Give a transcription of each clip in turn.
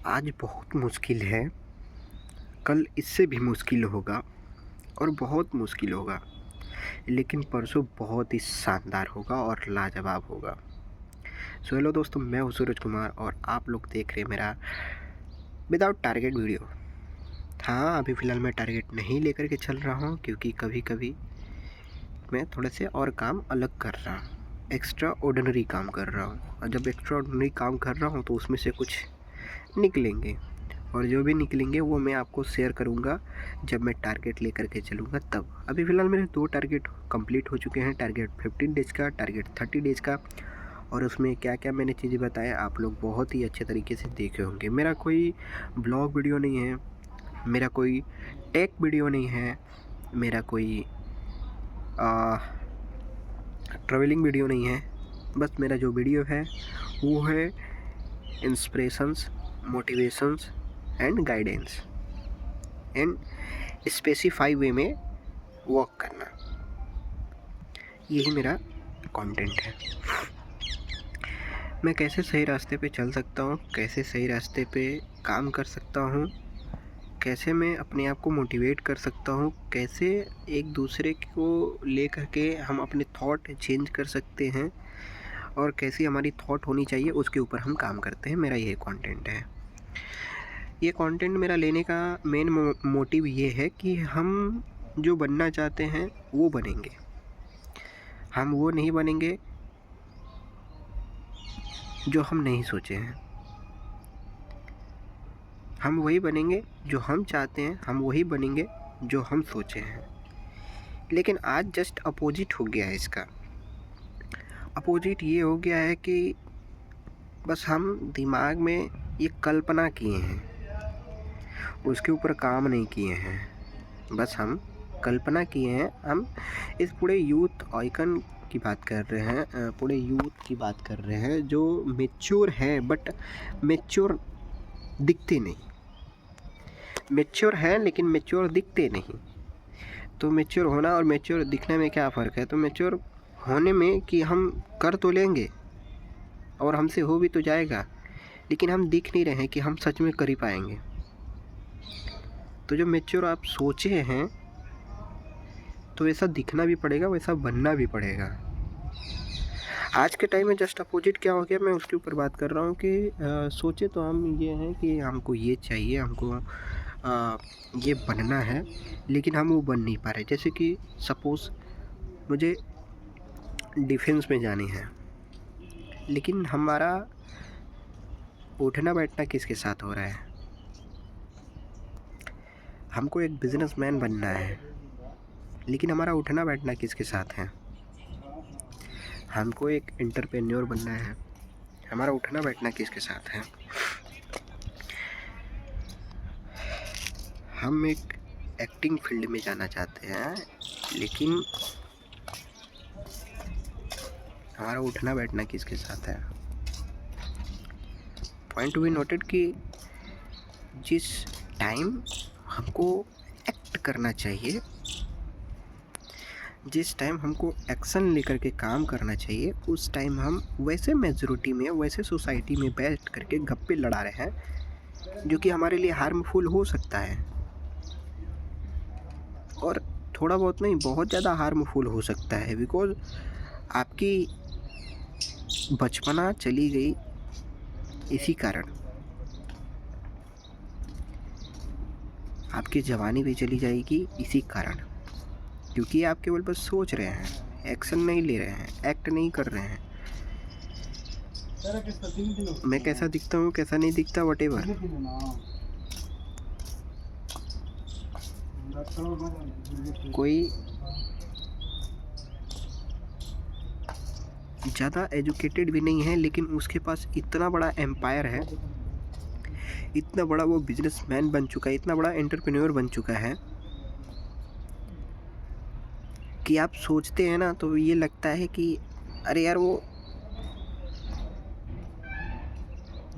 आज बहुत मुश्किल है, कल इससे भी मुश्किल होगा और बहुत मुश्किल होगा, लेकिन परसों बहुत ही शानदार होगा और लाजवाब होगा। सो हेलो दोस्तों, मैं हूँ सूरज कुमार और आप लोग देख रहे हैं मेरा विदाउट टारगेट वीडियो। हाँ, अभी फ़िलहाल मैं टारगेट नहीं लेकर के चल रहा हूँ, क्योंकि कभी-कभी मैं थोड़े से और काम अलग कर रहा हूँ, एक्स्ट्रा ऑर्डिनरी काम कर रहा हूँ। और जब एक्स्ट्रा ऑर्डिनरी काम कर रहा हूँ तो उसमें से कुछ निकलेंगे, और जो भी निकलेंगे वो मैं आपको शेयर करूँगा जब मैं टारगेट लेकर के चलूँगा तब। अभी फ़िलहाल मेरे 2 टारगेट कंप्लीट हो चुके हैं, टारगेट 15 डेज़ का, टारगेट 30 डेज़ का। और उसमें क्या-क्या मैंने चीज़ें बताया आप लोग बहुत ही अच्छे तरीके से देखे होंगे। मेरा कोई ब्लॉग वीडियो नहीं है, मेरा कोई टेक वीडियो नहीं है, मेरा कोई ट्रैवलिंग वीडियो नहीं है। बस मेरा जो वीडियो है वो है inspirations, motivations and guidance and specify way में वर्क करना। यही मेरा कंटेंट है। मैं कैसे सही रास्ते पे चल सकता हूँ, कैसे सही रास्ते पे काम कर सकता हूँ, कैसे मैं अपने आप को मोटिवेट कर सकता हूँ, कैसे एक दूसरे को लेकर के हम अपने थॉट चेंज कर सकते हैं, और कैसी हमारी थॉट होनी चाहिए उसके ऊपर हम काम करते हैं। मेरा यही कंटेंट है। ये कंटेंट मेरा लेने का मेन मोटिव ये है कि हम जो बनना चाहते हैं वो बनेंगे। हम वो नहीं बनेंगे जो हम नहीं सोचे हैं। हम वही बनेंगे जो हम चाहते हैं, हम वही बनेंगे जो हम सोचे हैं। लेकिन आज जस्ट अपोजिट हो गया है इसका। अपोजिट ये हो गया है कि बस हम दिमाग में ये कल्पना किए हैं, उसके ऊपर काम नहीं किए हैं। बस हम कल्पना किए हैं। हम इस पूरे यूथ आइकन की बात कर रहे हैं, पूरे यूथ की बात कर रहे हैं जो मैच्योर हैं, बट मैच्योर दिखते नहीं। मैच्योर हैं लेकिन मैच्योर दिखते नहीं। तो मैच्योर होना और मैच्योर दिखने में क्या फ़र्क है? तो मैच्योर होने में कि हम कर तो लेंगे और हमसे हो भी तो जाएगा, लेकिन हम दिख नहीं रहे हैं कि हम सच में कर ही पाएंगे। तो जो मैच्योर आप सोचे हैं तो वैसा दिखना भी पड़ेगा, वैसा बनना भी पड़ेगा। आज के टाइम में जस्ट अपोजिट क्या हो गया, मैं उसके ऊपर बात कर रहा हूँ कि सोचे तो हम ये हैं कि हमको ये चाहिए, हमको ये बनना है, लेकिन हम वो बन नहीं पा रहे। जैसे कि सपोज़ मुझे डिफेंस में जानी है, लेकिन हमारा उठना बैठना किसके साथ हो रहा है? हमको एक बिजनेसमैन बनना है, लेकिन हमारा उठना बैठना किसके साथ है? हमको एक एंटरप्रेन्योर बनना है, हमारा उठना बैठना किसके साथ है? हम एक एक्टिंग फील्ड में जाना चाहते हैं, लेकिन हमारा उठना बैठना किसके साथ है? पॉइंट टू बी नोटेड कि जिस टाइम हमको एक्ट करना चाहिए, जिस टाइम हमको एक्शन लेकर के काम करना चाहिए, उस टाइम हम वैसे मेजॉरिटी में, वैसे सोसाइटी में बैठ करके गप्पे लड़ा रहे हैं, जो कि हमारे लिए हार्मफुल हो सकता है। और थोड़ा बहुत नहीं, बहुत ज़्यादा हार्मफुल हो सकता है, बिकॉज आपकी बचपना चली गई इसी कारण, आपकी जवानी भी चली जाएगी इसी कारण, क्योंकि आप केवल बस सोच रहे हैं, एक्शन नहीं ले रहे हैं, एक्ट नहीं कर रहे हैं। मैं कैसा दिखता हूँ, कैसा नहीं दिखता, वटेवर, कोई ज़्यादा एजुकेटेड भी नहीं है, लेकिन उसके पास इतना बड़ा एम्पायर है, इतना बड़ा वो बिजनेसमैन बन चुका है, इतना बड़ा एंटरप्रेन्योर बन चुका है कि आप सोचते हैं ना तो ये लगता है कि अरे यार, वो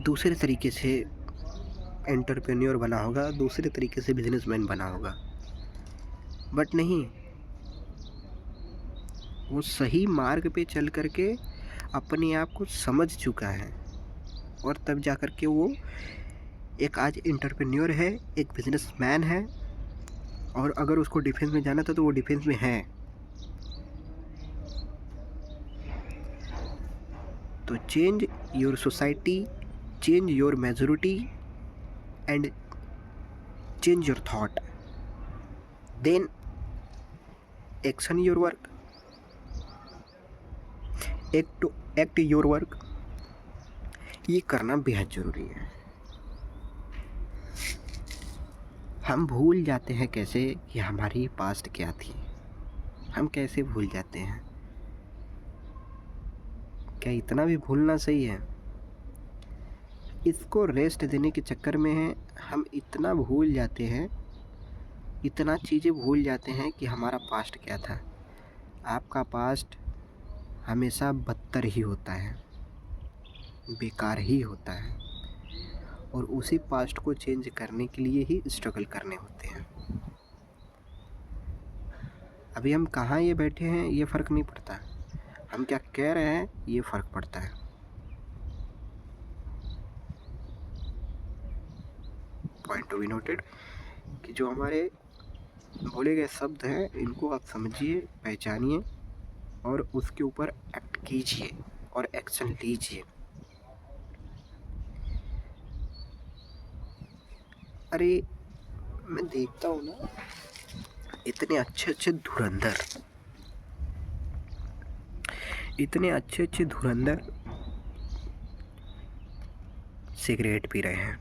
दूसरे तरीके से एंटरप्रेन्योर बना होगा, दूसरे तरीके से बिजनेसमैन बना होगा, बट नहीं, वो सही मार्ग पे चल करके अपने आप को समझ चुका है, और तब जा कर के वो एक आज एंटरप्रेन्योर है, एक बिजनेसमैन है, और अगर उसको डिफेंस में जाना था तो वो डिफेंस में है। तो change your society, change your majority and change your thought, then action your work, act your work. ये करना बेहद ज़रूरी है। हम भूल जाते हैं कैसे कि हमारी पास्ट क्या थी। हम कैसे भूल जाते हैं? क्या इतना भी भूलना सही है? इसको रेस्ट देने के चक्कर में हम इतना भूल जाते हैं, इतना चीज़ें भूल जाते हैं कि हमारा पास्ट क्या था। आपका पास्ट हमेशा बदतर ही होता है, बेकार ही होता है, और उसी पास्ट को चेंज करने के लिए ही स्ट्रगल करने होते हैं। अभी हम कहाँ ये बैठे हैं ये फ़र्क नहीं पड़ता, हम क्या कह रहे हैं ये फ़र्क पड़ता है। पॉइंट टू बी नोटेड कि जो हमारे बोले गए शब्द हैं इनको आप समझिए, पहचानिए और उसके ऊपर एक्ट कीजिए और एक्शन लीजिए। अरे मैं देखता हूँ ना, इतने अच्छे अच्छे धुरंधर, इतने अच्छे अच्छे धुरंधर सिगरेट पी रहे हैं,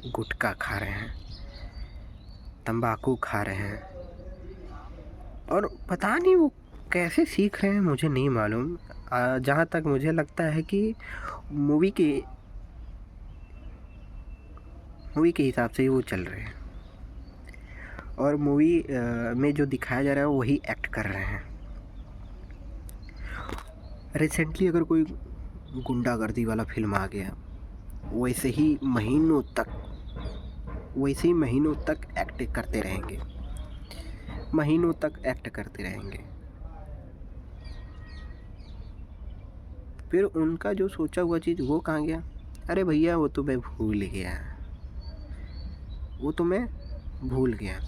गुटखा खा रहे हैं, तंबाकू खा रहे हैं, और पता नहीं वो कैसे सीख रहे हैं, मुझे नहीं मालूम। जहाँ तक मुझे लगता है कि मूवी के हिसाब से ही वो चल रहे हैं, और मूवी में जो दिखाया जा रहा है वही एक्ट कर रहे हैं। रिसेंटली अगर कोई गुंडागर्दी वाला फिल्म आ गया, वैसे ही महीनों तक एक्ट करते रहेंगे, महीनों तक एक्ट करते रहेंगे। फिर उनका जो सोचा हुआ चीज़ वो कहाँ गया? अरे भैया वो तो मैं भूल गया, वो तो मैं भूल गया।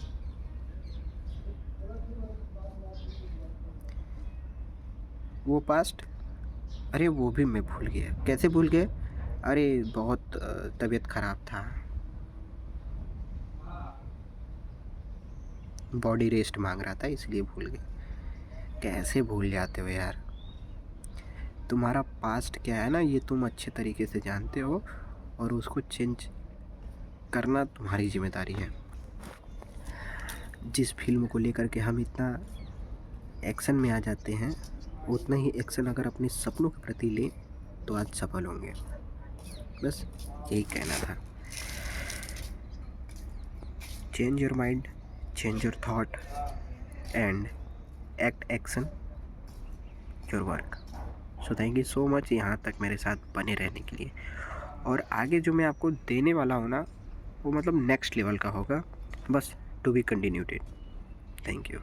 वो पास्ट, अरे वो भी मैं भूल गया। कैसे भूल गए? अरे बहुत तबीयत ख़राब था, बॉडी रेस्ट मांग रहा था इसलिए भूल गए। कैसे भूल जाते हो यार? तुम्हारा पास्ट क्या है ना, ये तुम अच्छे तरीके से जानते हो, और उसको चेंज करना तुम्हारी जिम्मेदारी है। जिस फिल्म को लेकर के हम इतना एक्शन में आ जाते हैं, उतना ही एक्शन अगर अपने सपनों के प्रति लें तो आज सफल होंगे। बस यही कहना था। Change your mind, change your thought and act action your work. So thank you so much यहाँ तक मेरे साथ बने रहने के लिए। और आगे जो मैं आपको देने वाला हूँ ना, वो मतलब नेक्स्ट लेवल का होगा। बस to be continued. Thank you.